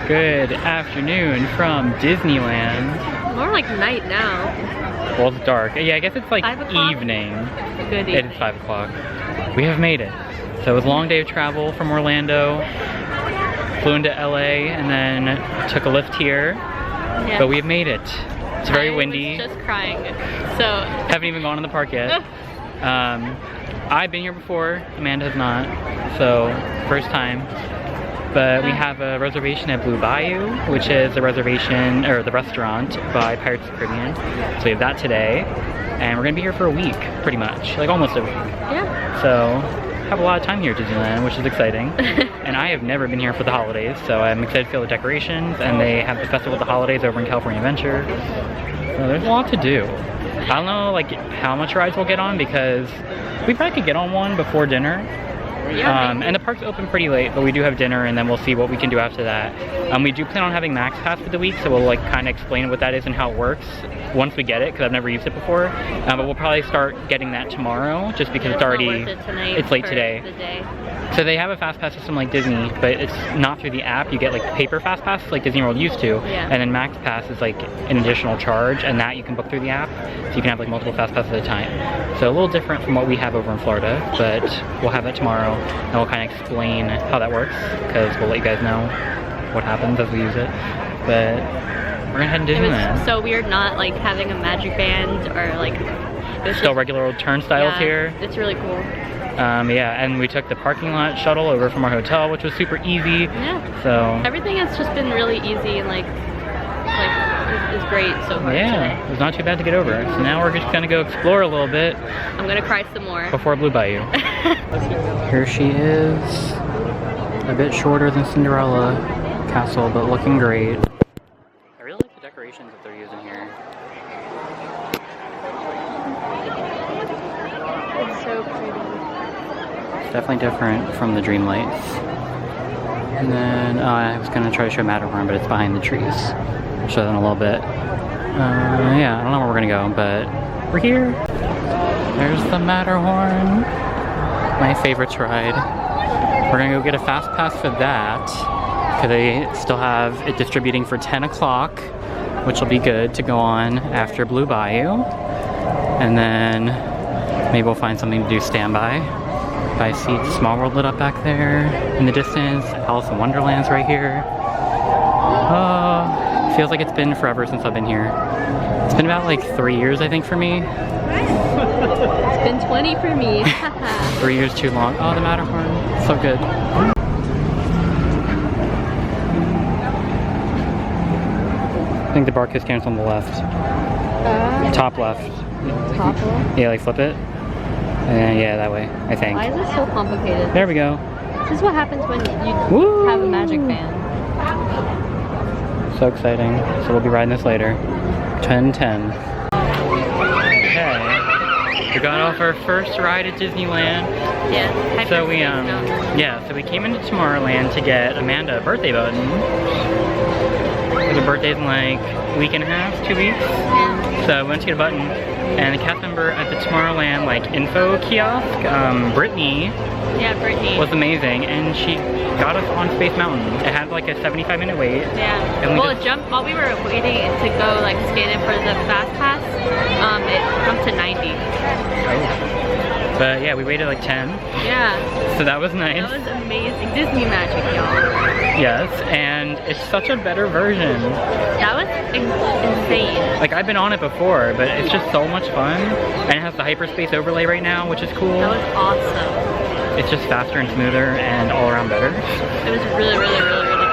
Good afternoon from Disneyland. More like night now. Well, it's dark. Yeah, I guess it's like 5 o'clock? evening. Good It evening. is 5 o'clock. We have made it. So it was a long day of travel from Orlando. Flew into LA and then took a lift here. Yeah. But we have made it. It's very I windy. was just crying. So Haven't even gone in the park yet. I've been here before. Amanda has not. So first time. But we have a reservation at Blue Bayou, which is a reservation, or the restaurant by Pirates of the Caribbean. So we have that today. And we're gonna be here for a week, pretty much. Like almost a week. yeah. So have a lot of time here at Disneyland, which is exciting. And I have never been here for the holidays, so I'm excited to feel the decorations. And they have the Festival of the Holidays over in California Adventure. So there's a lot to do. I don't know like how much rides we'll get on because we probably could get on one before dinner. Yeah, And the park's open pretty late, but we do have dinner and then we'll see what we can do after that. We do plan on having Max Pass for the week, so we'll like kind of explain what that is and how it works once we get it, because I've never used it before. But we'll probably start getting that tomorrow, just because it's already, it's late today. The day. So they have a fast pass system like Disney, but it's not through the app. You get like paper fast pass like Disney World used to, Yeah. and then Max Pass is like an additional charge, and that you can book through the app, so you can have like multiple fast passes at a time. So a little different from what we have over in Florida, but we'll have that tomorrow, and we'll kind of explain how that works, because we'll let you guys know what happens as we use it. But we're gonna head to It Disneyland. was so weird not like having a magic band or like. It was Still just, regular old turnstiles yeah, here. It's really cool. Yeah, and we took the parking lot shuttle over from our hotel, which was super easy. Yeah. So Everything has just been really easy and like is great so far yeah, today. it was not too bad to get over. So now we're just gonna go explore a little bit I'm gonna cry some more. before Blue Bayou. Here she is, a bit shorter than Cinderella Castle, but looking great. I really like the decorations that they're using here. It's so pretty. It's definitely different from the Dreamlights. And then I was gonna try to show Matterhorn, but it's behind the trees. I'll show them a little bit. Yeah, I don't know where we're gonna go, but we're here. There's the Matterhorn. My favorite ride. We're gonna go get a fast pass for that, because they still have it distributing for 10 o'clock, which will be good to go on after Blue Bayou. And then maybe we'll find something to do standby. I see Small World lit up back there in the distance. Alice in Wonderland's right here. Oh, feels like it's been forever since I've been here. It's been about like 3 years, I think, for me. It's been 20 for me. 3 years too long. Oh, the Matterhorn, so good. I think the Barcus cam's on the left. Top left. Top left? Yeah, like flip it. And yeah, that way, I think. Why is it so complicated? There we go. This is what happens when you Woo! have a magic band. So exciting. So we'll be riding this later. 10:10. Okay. We got off our first ride at Disneyland. Yeah. So we Hyperspace Mountain. yeah, so we came into Tomorrowland to get Amanda a birthday button. Her birthday's in like a week and a half, 2 weeks. Yeah. So we went to get a button, and the cast member at the Tomorrowland like info kiosk, Brittany, Yeah, Brittany. was amazing, and she got us on Space Mountain. It had like a 75-minute wait. Yeah. And we Well, just- it jumped while we were waiting to go like scan in for the fast pass. It jumped to 90. But yeah, we waited like 10, Yeah. so that was nice. That was amazing. Disney magic, y'all. Yes, and it's such a better version. That was insane. Like, I've been on it before, but it's just so much fun. And it has the hyperspace overlay right now, which is cool. That was awesome. It's just faster and smoother and all around better. It was really, really, really, really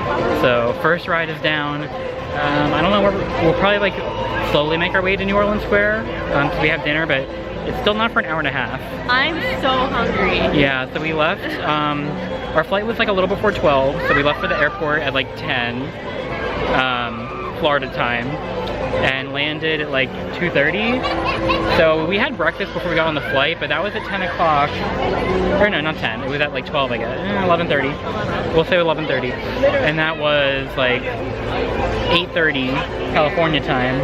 cool. So first ride is down. I don't know where we'll probably like slowly make our way to New Orleans Square because we have dinner, but it's still not for an hour and a half. I'm so hungry. Yeah, so we left. Our flight was like a little before 12, so we left for the airport at like 10, Florida time, and landed at like 2:30. So we had breakfast before we got on the flight, but that was at 10 o'clock. Or no, not 10. It was at like 12, I guess. 11:30. We'll say 11:30. And that was like 8:30 California time.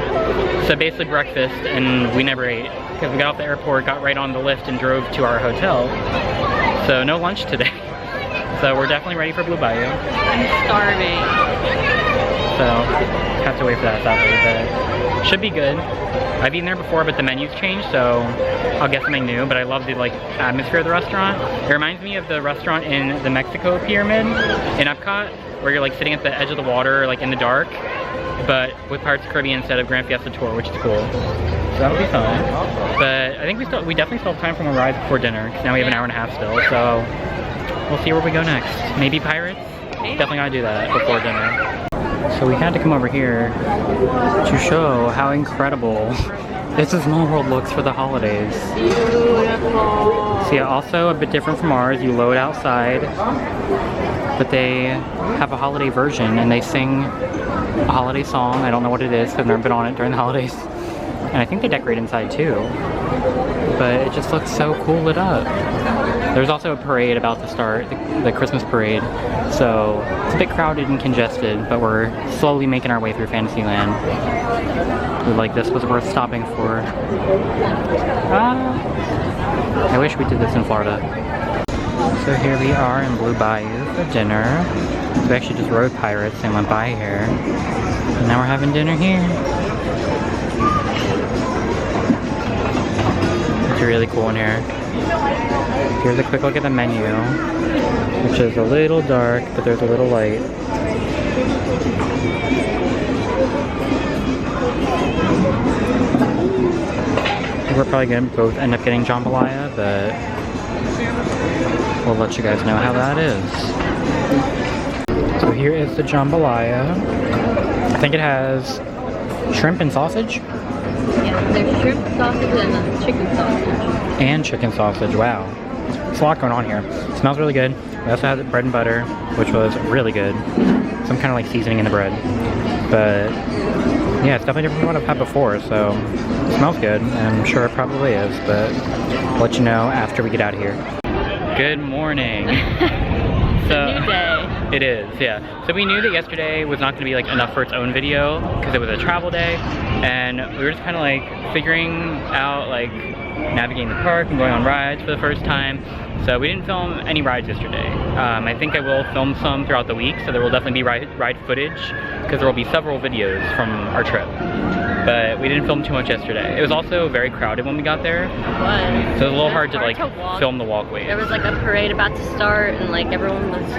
So basically breakfast, and we never ate because we got off the airport, got right on the lift, and drove to our hotel. So no lunch today. So we're definitely ready for Blue Bayou. I'm starving. So have to wait for that sadly, but should be good. I've eaten there before, but the menu's changed, so I'll get something new. But I love the like atmosphere of the restaurant. It reminds me of the restaurant in the Mexico Pyramid in Epcot, where you're like sitting at the edge of the water, like in the dark, but with Pirates of the Caribbean instead of Grand Fiesta Tour, which is cool. So that'll be fun. But I think we definitely still have time for more rides before dinner, because now we have an hour and a half still. So we'll see where we go next. Maybe Pirates? Maybe. Definitely gotta do that before dinner. So we had to come over here to show how incredible this Small World looks for the holidays. Beautiful. So yeah, also a bit different from ours. You load outside, but they have a holiday version and they sing a holiday song. I don't know what it is because I've never been on it during the holidays. And I think they decorate inside too. But it just looks so cool lit up. There's also a parade about to start, the Christmas parade. So it's a bit crowded and congested, but we're slowly making our way through Fantasyland. Like this was worth stopping for. I wish we did this in Florida. So here we are in Blue Bayou for dinner. We actually just rode Pirates and went by here. And now we're having dinner here. It's really cool in here. Here's a quick look at the menu, which is a little dark, but there's a little light. We're probably going to both end up getting jambalaya, but we'll let you guys know how that is. So here is the jambalaya. I think it has shrimp and sausage. Yeah, there's shrimp sausage and chicken sausage. And chicken sausage, wow. There's a lot going on here. It smells really good. We also had bread and butter, which was really good. Some kind of like seasoning in the bread. But yeah, it's definitely different from what I've had before, so it smells good. I'm sure it probably is, but I'll let you know after we get out of here. Good morning. So, new day. It is, yeah. So we knew that yesterday was not going to be like enough for its own video because it was a travel day, and we were just kind of like figuring out like navigating the park and going on rides for the first time. So we didn't film any rides yesterday. I think I will film some throughout the week, so there will definitely be ride footage because there will be several videos from our trip. But we didn't film too much yesterday. It was also very crowded when we got there. It was. So it was a little hard to like walk. film the walkways. There was like a parade about to start and like everyone was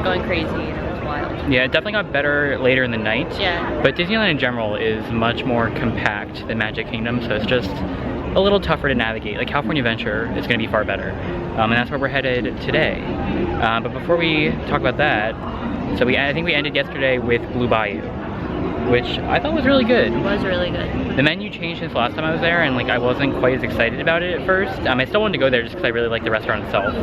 going crazy and it was wild. Yeah, it definitely got better later in the night. Yeah. But Disneyland in general is much more compact than Magic Kingdom, so it's just a little tougher to navigate. Like California Adventure is going to be far better. And that's where we're headed today. But before we talk about that, so I think we ended yesterday with Blue Bayou, which I thought was really good. It was really good. The menu changed since last time I was there, and like I wasn't quite as excited about it at first. I still wanted to go there just because I really liked the restaurant itself.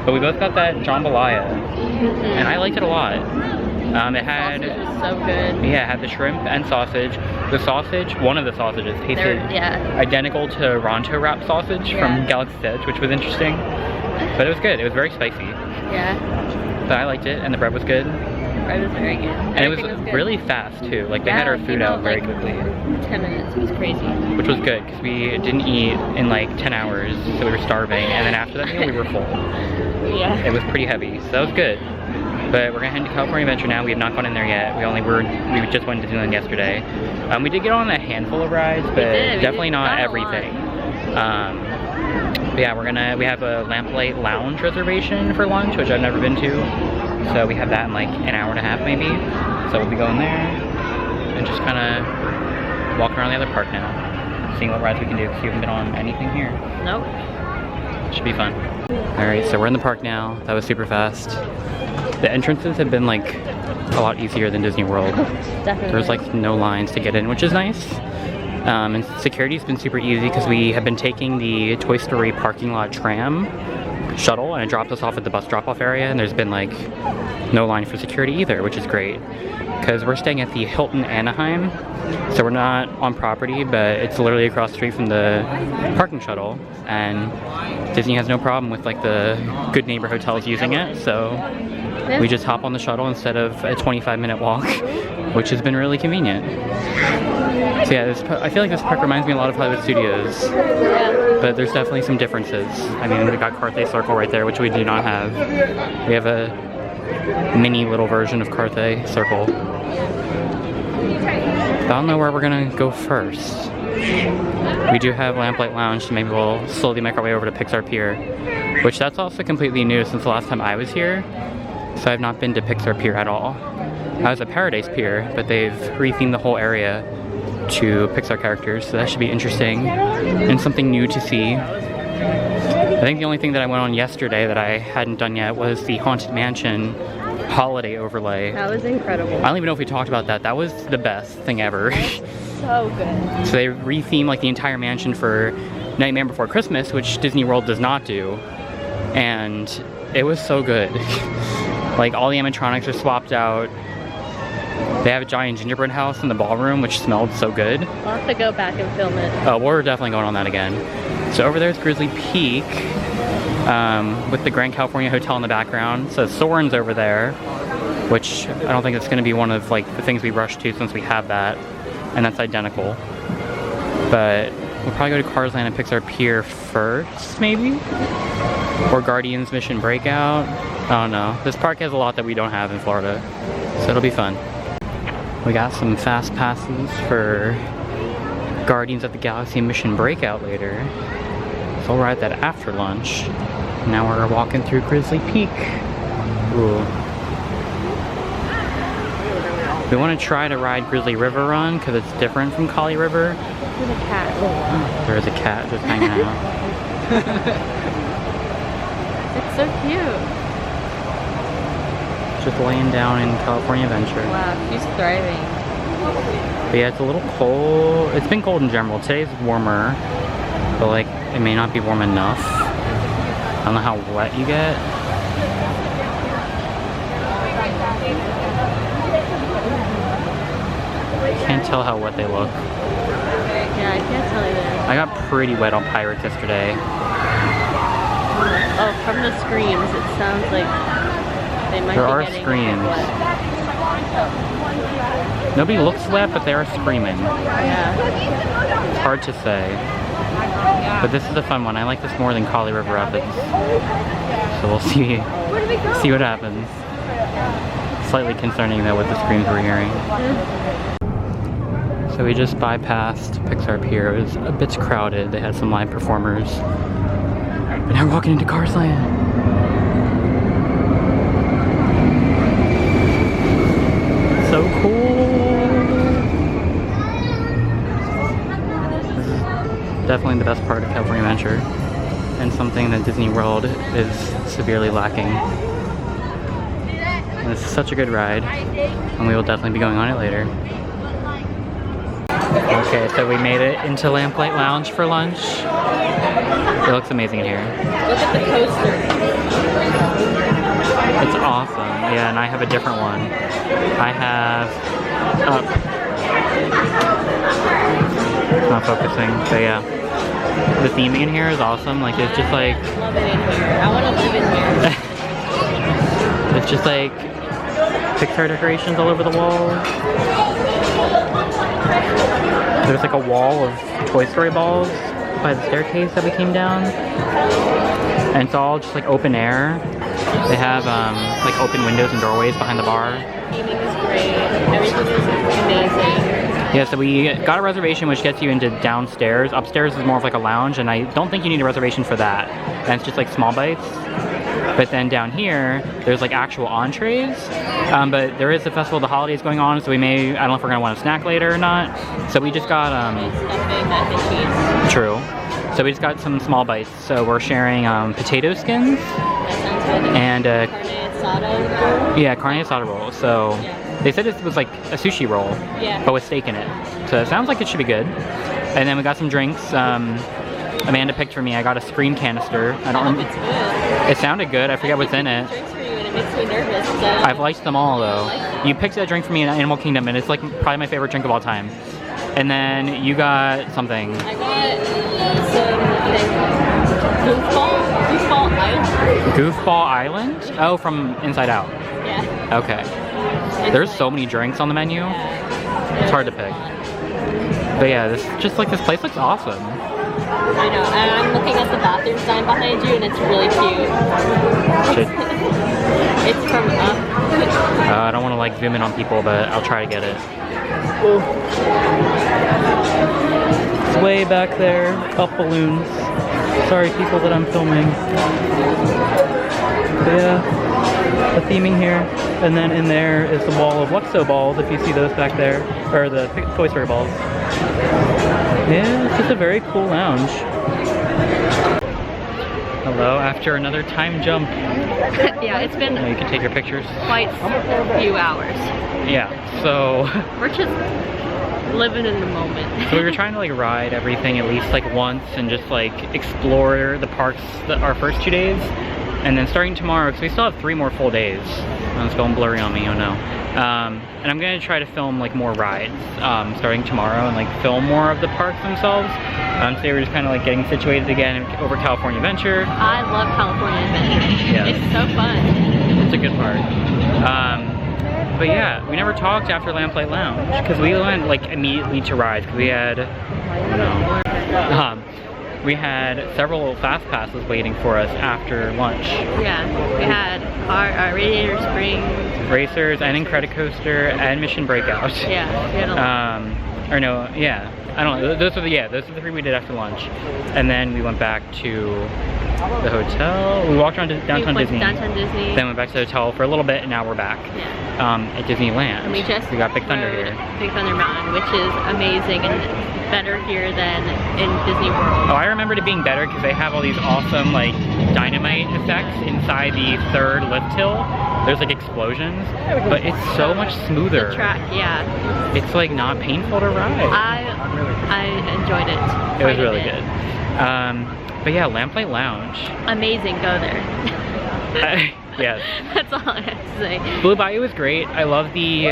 But we both got that jambalaya, and I liked it a lot. It had The sausage was so good. Yeah, it had the shrimp and sausage. The sausage, one of the sausages, tasted identical to Ronto wrap sausage from Galaxy's Edge, which was interesting. But it was good. It was very spicy. Yeah. But I liked it, and the bread was good. It was very good. And it was really fast too. Like they had our food out very quickly. 10 minutes. It was crazy. Which was good because we didn't eat in like 10 hours, so we were starving. And then after that meal, we were full. Yeah. It was pretty heavy, so that was good. But we're gonna head to California Adventure now. We have not gone in there yet. We just went to Disneyland yesterday. We did get on a handful of rides, but definitely not everything. But yeah, we have a Lamplight lounge reservation for lunch, which I've never been to. So we have that in like an hour and a half maybe. So we'll be going there and just kind of walking around the other park now, seeing what rides we can do because we haven't been on anything here. Nope. Should be fun. Alright, so we're in the park now. That was super fast. The entrances have been like a lot easier than Disney World. Definitely. There's like no lines to get in, which is nice. And security's been super easy because we have been taking the Toy Story parking lot tram shuttle and it drops us off at the bus drop-off area, and there's been like no line for security either, which is great because we're staying at the Hilton Anaheim, so we're not on property, but it's literally across the street from the parking shuttle, and Disney has no problem with like the Good Neighbor hotels using it, so we just hop on the shuttle instead of a 25-minute walk, which has been really convenient. So yeah, I feel like this park reminds me a lot of Hollywood Studios. Yeah. but there's definitely some differences. I mean, we got Carthay Circle right there, which we do not have. We have a mini little version of Carthay Circle. I don't know where we're gonna go first. We do have Lamplight Lounge, so maybe we'll slowly make our way over to Pixar Pier, which that's also completely new since the last time I was here. So I've not been to Pixar Pier at all. I was at Paradise Pier, but they've rethemed the whole area to Pixar characters, so that should be interesting and something new to see. I think the only thing that I went on yesterday that I hadn't done yet was the Haunted Mansion holiday overlay. That was incredible. I don't even know if we talked about that. That was the best thing ever. So good. So they rethemed like the entire mansion for Nightmare Before Christmas, which Disney World does not do. And it was so good. Like all the animatronics are swapped out. They have a giant gingerbread house in the ballroom, which smelled so good. We'll have to go back and film it. Oh, we're definitely going on that again. So over there's Grizzly Peak, with the Grand California Hotel in the background. So Soarin's over there, which I don't think it's going to be one of like the things we rush to since we have that, and that's identical. But we'll probably go to Cars Land and Pixar Pier first, maybe? Or Guardians Mission Breakout. I don't know. This park has a lot that we don't have in Florida, so it'll be fun. We got some fast passes for Guardians of the Galaxy Mission Breakout later. So we'll ride that after lunch. Now we're walking through Grizzly Peak. Ooh. We want to try to ride Grizzly River Run because it's different from Kali River. There's a cat. There is a cat just hanging out. It's so cute. Just laying down in California Adventure. Wow, she's thriving. But yeah, it's a little cold. It's been cold in general. Today's warmer, but like it may not be warm enough. I don't know how wet you get. Can't tell how wet they look. Yeah, I can't tell either. I got pretty wet on Pirates yesterday. Oh, from the screams, it sounds like they might There be are getting screams. wet. Nobody looks wet, but they are screaming. Yeah. It's hard to say. But this is a fun one. I like this more than Kali River Rapids. So we'll see what happens. Slightly concerning though with the screams we're hearing. So we just bypassed Pixar Pier. It was a bit crowded. They had some live performers. And now we're walking into Cars Land. So cool. This is definitely the best part of California Adventure, and something that Disney World is severely lacking. And it's such a good ride, and we will definitely be going on it later. Okay, so we made it into Lamplight Lounge for lunch. It looks amazing in here. Look at the coaster. It's awesome. Yeah, and I have a different one. I have up. It's not focusing, but yeah. The theming in here is awesome. Like it's just like. I love it in here. I want to live in here. It's just like Pixar decorations all over the wall. There's like a wall of Toy Story balls by the staircase that we came down, and it's all just like open air. They have like open windows and doorways behind the bar. Theming is great. Everything is amazing. Yeah, so we got a reservation which gets you into downstairs. Upstairs is more of like a lounge, and I don't think you need a reservation for that. And it's just like small bites. But then down here, there's like actual entrees. But there is the Festival of the Holidays going on, so we may, I don't know if we're gonna want a snack later or not. So we just got, Stuffing, mac and cheese. true. So we just got some small bites. So we're sharing potato skins. That sounds good. And carne asada roll. yeah, carne asada roll. So they said it was like a sushi roll, Yeah. but with steak in it. So it sounds like it should be good. And then we got some drinks. Amanda picked for me. I got a Scream canister. I don't remember. It's good. It sounded good. I forget what's in it. Drinks for you and it makes me nervous. So I've liked them all though. You picked that drink for me in Animal Kingdom, and it's like probably my favorite drink of all time. And then you got something. I got some Goofball Island. Goofball Island? Oh, from Inside Out. Yeah. Okay. There's so many drinks on the menu. Yeah. It's hard to pick. But yeah, this just like this place looks awesome. I know, and I'm looking at the bathroom sign behind you, and it's really cute. It's from Up. I don't want to like zoom in on people, but I'll try to get it. It's way back there, up balloons. Sorry people that I'm filming. But yeah, the theming here. And then in there is the wall of Luxo balls, if you see those back there. Or the Toy Story balls. Yeah, it's just a very cool lounge. Hello, after another time jump. Yeah, it's been You can take your pictures. quite a few hours. Yeah, so We're just living in the moment. so we were trying to like ride everything at least like once and just like explore the parks our first 2 days. And then starting tomorrow, because we still have 3 more full days. Oh, it's going blurry on me, oh no. And I'm gonna try to film like more rides starting tomorrow and like film more of the parks themselves. Today we're just kind of like getting situated again over California Adventure. I love California Adventure. Yeah. It's so fun. It's a good part. But yeah, we never talked after Lamplight Lounge because we went like immediately to rides because we had, we had several fast passes waiting for us after lunch. Yeah, we had Radiator Springs, Racers, and Incredicoaster, and Mission Breakout. Yeah, we had a lot. Or no, yeah, I don't know. Those are the 3 we did after lunch, and then we went back to the hotel. We walked around to downtown Disney. Then went back to the hotel for a little bit, and now we're back at Disneyland. And we got Big Thunder here. Big Thunder Mountain, which is amazing and better here than in Disney World. Oh, I remembered it being better because they have all these awesome like dynamite effects inside the 3rd lift hill. There's like explosions, but it's so much smoother. The track, yeah. It's like not painful to ride. I enjoyed it. It was really good. But yeah, Lamplight Lounge. Amazing, go there. Yes. That's all I have to say. Blue Bayou was great. I love the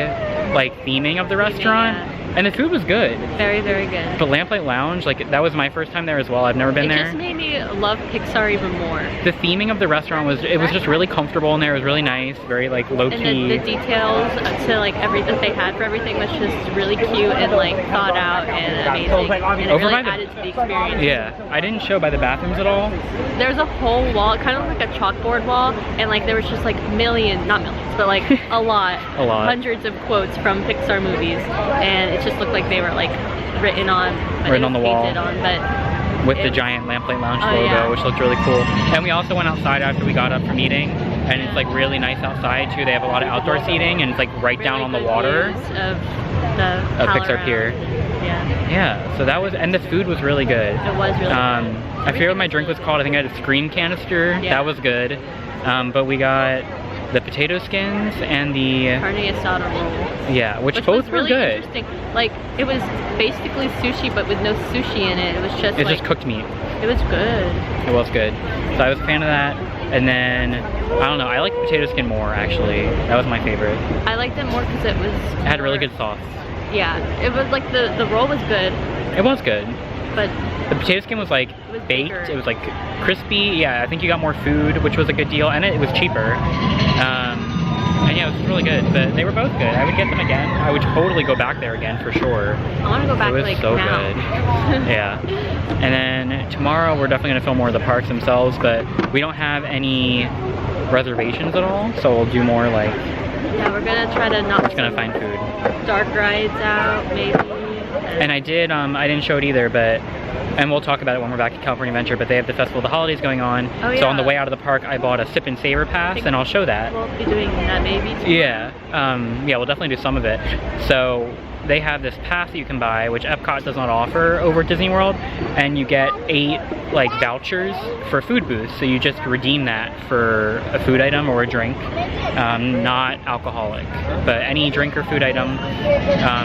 like theming of the restaurant. And the food was good. Very, very good. But Lamplight Lounge, like that was my first time there as well. I've never been there. It just made me love Pixar even more. The theming of the restaurant was just really comfortable in there. It was really nice, very like low key. And the details to like everything they had for everything was just really cute and like thought out and amazing. And it really added to the experience. Yeah, I didn't show by the bathrooms at all. There's a whole wall, kind of like a chalkboard wall, and like there was just like not millions, but like a lot, hundreds of quotes from Pixar movies, and it just looked like they were like written on the wall, with the giant Lamplight Lounge logo, which looked really cool. And we also went outside after we got up from eating, and it's like really nice outside too. They have a lot of outdoor seating, and it's like right down on the water of Pixar Pier. Yeah, so that was, and the food was really good. It was really good. I forget what my drink was called. I think I had a Scream canister. Yeah. That was good. But we got the potato skins and the carne asada roll. Yeah, which both were really good. Interesting. Like it was basically sushi, but with no sushi in it. It was just just cooked meat. It was good. It was good. So I was a fan of that. And then I don't know. I like potato skin more actually. That was my favorite. I liked it more because it had really good sauce. Yeah, it was like the roll was good. It was good. But the potato skin was like baked. Bigger. It was like crispy. Yeah, I think you got more food, which was a good deal, and it was cheaper. And yeah, it was really good. But they were both good. I would get them again. I would totally go back there again for sure. I want to go back. It was like so now. good. Yeah. And then tomorrow we're definitely gonna film more of the parks themselves, but we don't have any reservations at all, so we'll do more like. Yeah, we're gonna try to not. Just gonna find food. Dark rides out, maybe. And I didn't show it either, but, and we'll talk about it when we're back at California Adventure, but they have the Festival of the Holidays going on. Oh, yeah. So on the way out of the park, I bought a Sip and Savor pass, and I'll show that. We'll be doing that maybe tomorrow. Yeah, yeah, we'll definitely do some of it. So they have this pass that you can buy, which Epcot does not offer over at Disney World, and you get 8 like vouchers for food booths. So you just redeem that for a food item or a drink, not alcoholic, but any drink or food item,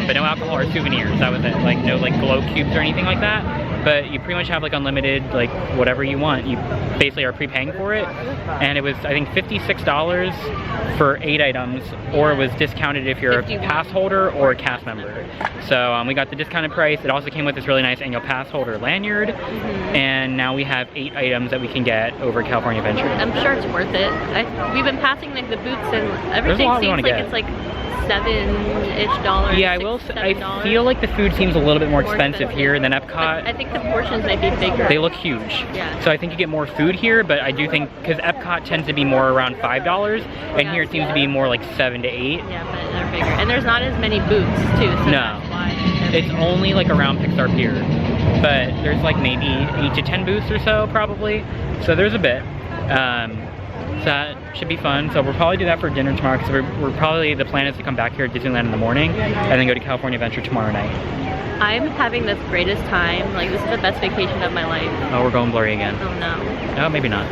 but no alcohol or souvenirs. That was it. Like no like glow cubes or anything like that. But you pretty much have like unlimited, like whatever you want. You basically are prepaying for it, and it was I think $56 for 8 items, or it was discounted if you're 51. A pass holder or a cast member. hour. So we got the discounted price. It also came with this really nice annual pass holder lanyard. And now we have 8 items that we can get over California Adventure. I'm sure it's worth it. We've been passing like the booths and everything seems like it's like $7-ish. Yeah, I feel like the food seems a little bit more expensive here than Epcot. But I think the portions might be bigger. They look huge. Yeah. So I think you get more food here, but I do think, because Epcot tends to be more around $5, and here it seems to be more like 7 to 8. Yeah, but they're bigger. And there's not as many booths too, so that's why. It's only like around Pixar Pier. But there's like maybe 8 to 10 booths or so, probably. So there's a bit. So that should be fun. So we'll probably do that for dinner tomorrow, because we're probably, the plan is to come back here at Disneyland in the morning and then go to California Adventure tomorrow night. I'm having the greatest time. Like, this is the best vacation of my life. Oh, we're going blurry again. Oh no. Oh, maybe not.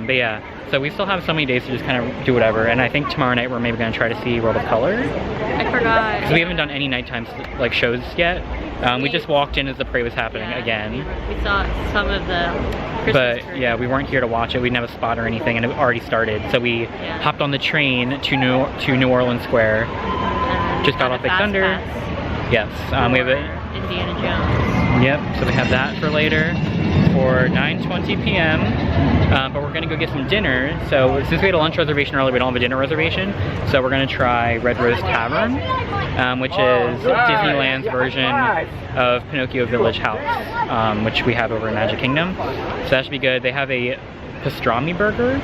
But yeah, so we still have so many days to just kind of do whatever. And I think tomorrow night we're maybe going to try to see World of Color. I forgot. Because we haven't done any nighttime like shows yet. We just walked in as the parade was happening again. We saw some of the Christmas But yeah, we weren't here to watch it. We didn't have a spot or anything, and it already started. So we hopped on the train to New Orleans Square. Just got off Big Thunder. Yes, we have it. Indiana Jones. Yep, so we have that for later for 9:20 p.m. But we're gonna go get some dinner. So since we had a lunch reservation earlier, we don't have a dinner reservation. So we're gonna try Red Rose Tavern, which is Disneyland's version of Pinocchio Village House, which we have over in Magic Kingdom. So that should be good. They have a pastrami burger,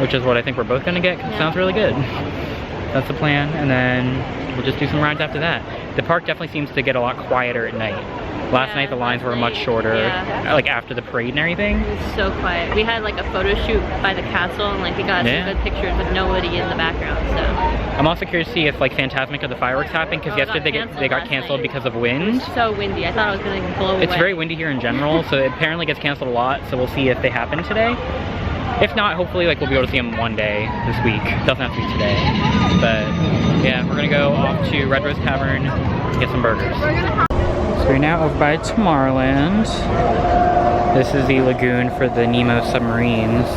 which is what I think we're both gonna get, because it sounds really good. That's the plan, and then we'll just do some rides after that. The park definitely seems to get a lot quieter at night. Last night the lines were much shorter, like after the parade and everything. It was so quiet. We had like a photo shoot by the castle, and like we got some good pictures with nobody in the background. So I'm also curious to see if like Fantasmic or the fireworks happened, because yesterday they got canceled because of wind. It was so windy. I thought it was gonna blow away. It's very windy here in general, so it apparently gets canceled a lot. So we'll see if they happen today. If not, hopefully like we'll be able to see them one day this week. Doesn't have to be today. But yeah, we're gonna go off to Red Rose Tavern, get some burgers. So we're now over by Tomorrowland. This is the lagoon for the Nemo submarines.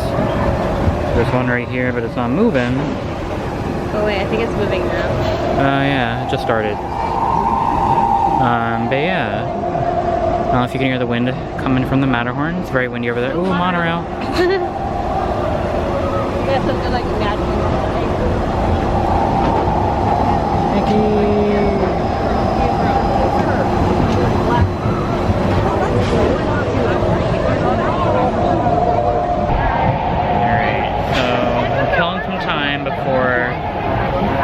There's one right here, but it's not moving. Oh wait, I think it's moving now. Yeah, it just started. But yeah. I don't know if you can hear the wind coming from the Matterhorn. It's very windy over there. Ooh, monorail. Yeah, something like magic. Mickey. Alright, so we're killing some time before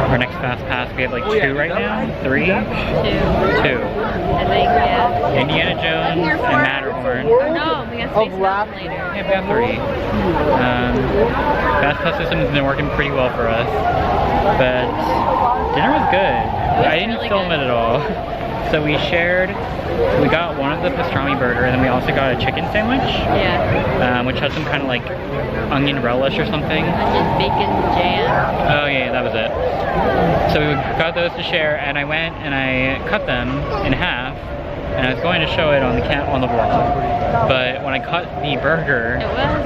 our next fast pass. We have like 2 right now? 3? 2. I think, yeah. Indiana Jones and Matterhorn. Oh no, we got Space Mountain later. Yeah, we got 3. Fast pass system has been working pretty well for us, but dinner was good. I didn't film it at all. So we got one of the pastrami burger, and then we also got a chicken sandwich. Yeah. Which has some kind of like onion relish or something. Onion bacon jam. Oh yeah, that was it. So we got those to share, and I went and I cut them in half, and I was going to show it on the vlog. But when I cut the burger, it was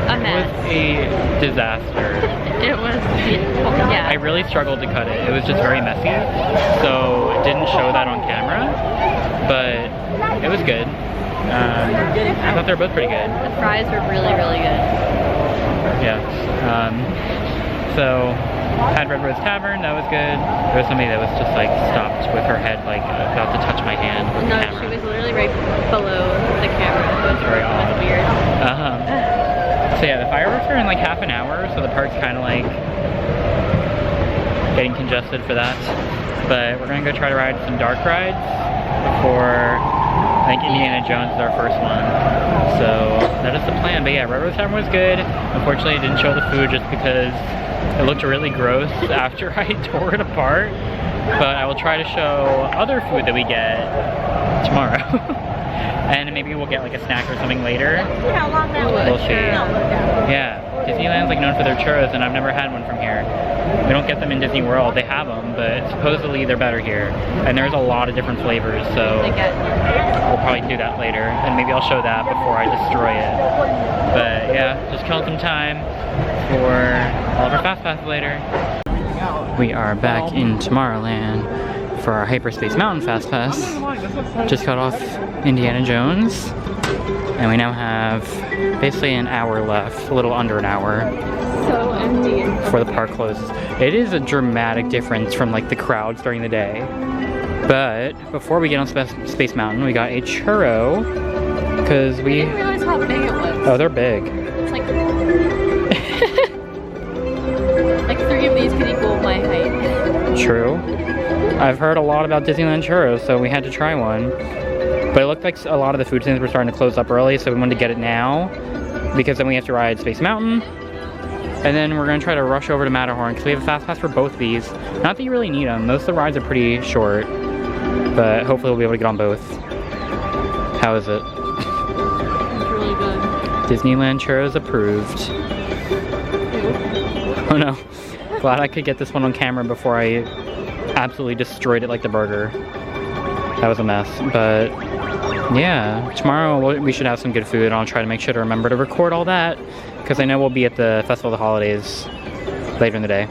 a mess. It was a disaster. It was beautiful. Yeah. I really struggled to cut it. It was just very messy, so it didn't show that on camera. But it was good. I thought they were both pretty good. The fries were really, really good. Yeah. So had Red Rose Tavern, that was good. There was somebody that was just like stopped with her head like about to touch my hand with the camera. She was literally right below the camera. It was very odd. It was weird. So yeah, the fireworks are in like half an hour, so the park's kind of like getting congested for that. But we're gonna go try to ride some dark rides before I think Indiana Jones is our first one. So that is the plan. But yeah, Red Rose Tavern was good. Unfortunately, it didn't show the food just because it looked really gross after I tore it apart. But I will try to show other food that we get tomorrow. And maybe we'll get like a snack or something later. We'll see. Yeah, Disneyland's like known for their churros, and I've never had one from here. We don't get them in Disney World. They have them, but supposedly they're better here. And there's a lot of different flavors, so we'll probably do that later. And maybe I'll show that before I destroy it. But yeah, just killing some time for all of our fast passes later. We are back in Tomorrowland for our Hyperspace Mountain Fast Pass. Just got off Indiana Jones, and we now have basically an hour left, a little under an hour. So empty. Before the park closes. It is a dramatic difference from like the crowds during the day. But before we get on Space Mountain, we got a churro because we didn't realize how big it was. Oh, they're big. It's like like 3 of these could equal my height. True. I've heard a lot about Disneyland churros, so we had to try one. But it looked like a lot of the food stands were starting to close up early, so we wanted to get it now because then we have to ride Space Mountain. And then we're going to try to rush over to Matterhorn because we have a fast pass for both of these. Not that you really need them. Most of the rides are pretty short. But hopefully we'll be able to get on both. How is it? It's really good. Disneyland churros approved. Oh no. Glad I could get this one on camera before I absolutely destroyed it like the burger. That was a mess. But yeah, tomorrow we should have some good food. I'll try to make sure to remember to record all that. Because I know we'll be at the Festival of the Holidays later in the day.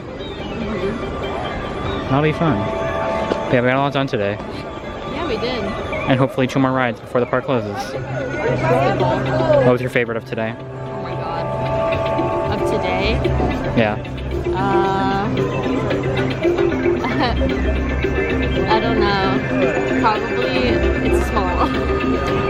That'll be fun. But yeah, we got a lot done today. Yeah, we did. And hopefully 2 more rides before the park closes. What was your favorite of today? Oh my god. Of today? Yeah. I don't know. Probably it's small.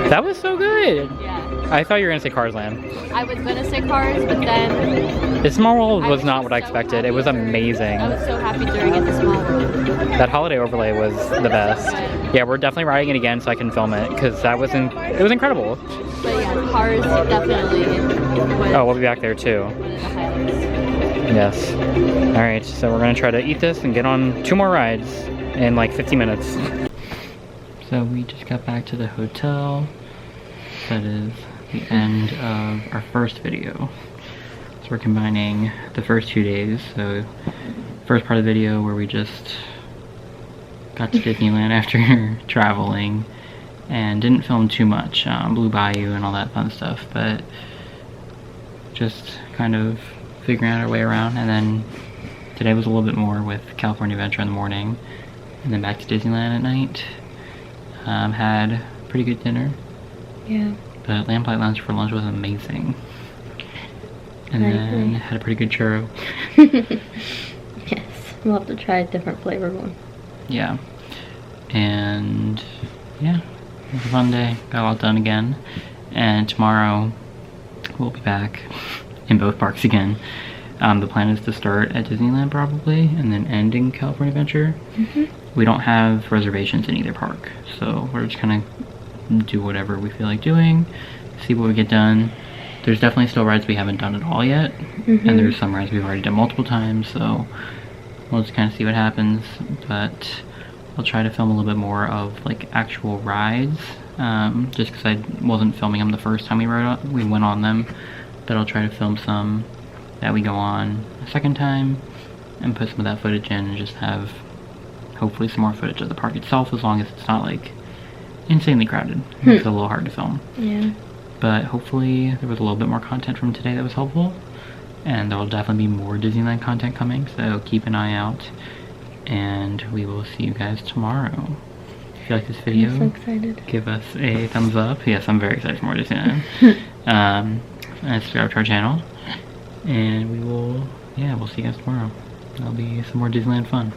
That was so good. Yeah. I thought you were gonna say Cars Land. I was gonna say Cars, but then The Small World was not what I expected. It was amazing. I was so happy during it. The Small World. That holiday overlay was the best. Yeah, we're definitely riding it again so I can film it because that was it was incredible. But yeah, Cars definitely. Oh, we'll be back there too. One of the highlights. Yes. All right, so we're gonna try to eat this and get on 2 more rides in like 50 minutes. So we just got back to the hotel. That is the end of our first video. So we're combining the first 2 days. So first part of the video where we just got to Disneyland after traveling and didn't film too much, Blue Bayou and all that fun stuff, but just kind of figuring out our way around. And then today was a little bit more with California Adventure in the morning and then back to Disneyland at night. Had a pretty good dinner. Yeah. But Lamplight lunch for lunch was amazing. And then had a pretty good churro. Yes, we'll have to try a different flavor one. Yeah. And yeah, it was a fun day. Got a lot done again. And tomorrow we'll be back in both parks again. The plan is to start at Disneyland probably and then end in California Adventure. We don't have reservations in either park, so we're just gonna do whatever we feel like doing, see what we get done. There's definitely still rides we haven't done at all yet, and there's some rides we've already done multiple times, so we'll just kind of see what happens. But I'll try to film a little bit more of like actual rides, just because I wasn't filming them the first time we went on them, but I'll try to film some that we go on a second time and put some of that footage in and just have hopefully some more footage of the park itself, as long as it's not like insanely crowded. It's a little hard to film. Yeah. But hopefully there was a little bit more content from today that was helpful, and there will definitely be more Disneyland content coming, so keep an eye out, and we will see you guys tomorrow. If you like this video, I'm so excited. Give us a thumbs up. Yes, I'm very excited for more Disneyland. And subscribe to our channel, and we'll see you guys tomorrow. That'll be some more Disneyland fun.